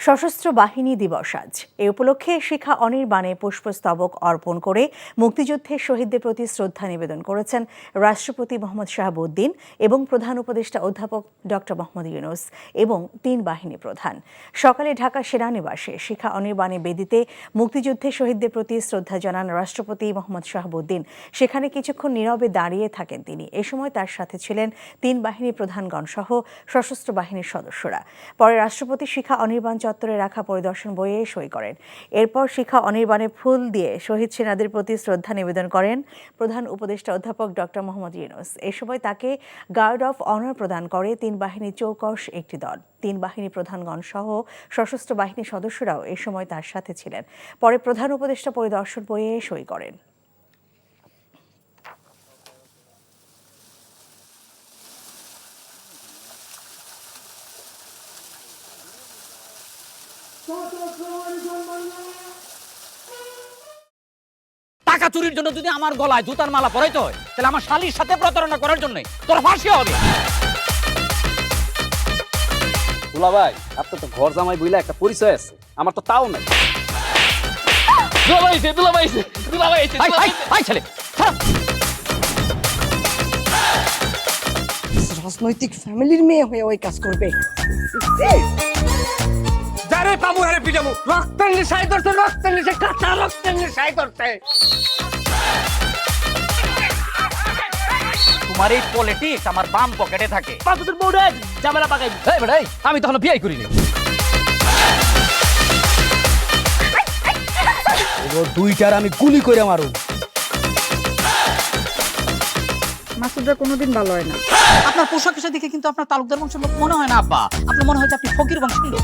সশস্ত্র বাহিনী দিবস আজ। এ উপলক্ষে শিখা অনির্বাণে পুষ্পস্তবক অর্পণ করে মুক্তিযুদ্ধের শহীদদের প্রতি শ্রদ্ধা নিবেদন করেছেন রাষ্ট্রপতি মোহাম্মদ শাহাবুদ্দিন এবং প্রধান উপদেষ্টা অধ্যাপক ডক্টর মোহাম্মদ ইউনূস এবং তিন বাহিনী প্রধান। সকালে ঢাকা সেনানিবাসে শিখা অনির্বাণে বেদিতে মুক্তিযুদ্ধের শহীদদের প্রতি শ্রদ্ধা জানান রাষ্ট্রপতি মোহাম্মদ শাহাবুদ্দিন। সেখানে কিছুক্ষণ নীরবে দাঁড়িয়ে থাকেন তিনি। এ সময় তার সাথে ছিলেন তিন বাহিনী প্রধানগণ সহ সশস্ত্র বাহিনীর সদস্যরা। পরে রাষ্ট্রপতি শিখা অনির্বাণ চত্বরে রাখা পরিদর্শন বইয়ে সই করেন। এরপর শিখা অনির্বাণে ফুল দিয়ে শহীদ সেনাদের প্রতি শ্রদ্ধা নিবেদন করেন প্রধান উপদেষ্টা অধ্যাপক ডক্টর মোহাম্মদ ইউনূস। এ সময় তাকে গার্ড অফ অনার প্রদান করে তিন বাহিনীর চৌকস একটি দল। তিন বাহিনী প্রধানগণ সহ সশস্ত্র বাহিনীর সদস্যরাও এ সময় তার সাথে ছিলেন। পরে প্রধান উপদেষ্টা পরিদর্শন বইয়ে সই করেন। টাকা চুরির জন্য যদি আমার গলায় জুতার মালা পরাইতে হয়, তাহলে আমার শালীর সাথে প্রতারণা করার জন্য তোর ফাঁসি হবে। দুলা ভাই, আপনার তো ঘর জামাই বইলা একটা পরিচয় আছে, আমার তো তাও নাই। ছেলে রাজনৈতিক ফ্যামিলির মেয়ে হয়ে ওই কাজ করবে। যারে পাবো আরে পিটাবো, রক্তের নেশায় ধরছে, রক্তের নেশায়, কাঁচা রক্তের নেশায় ধরছে। তোমার এই পলিটিক্স আমার বাম পকেটে থাকে। তোদের বউরে ঝামেলা পাকাই। এই বেটাই, আমি তখন বিয়ে করিনি। দুইটার আমি গুলি করে মারু। মাসুদরা কোনোদিন ভালো হয় না। আপনার পোশাক আশাক দেখে কিন্তু আপনার তালুকদার বংশের লোক মনে হয় না আব্বা, আপনার মনে হয় যে আপনি ফকির বংশের লোক।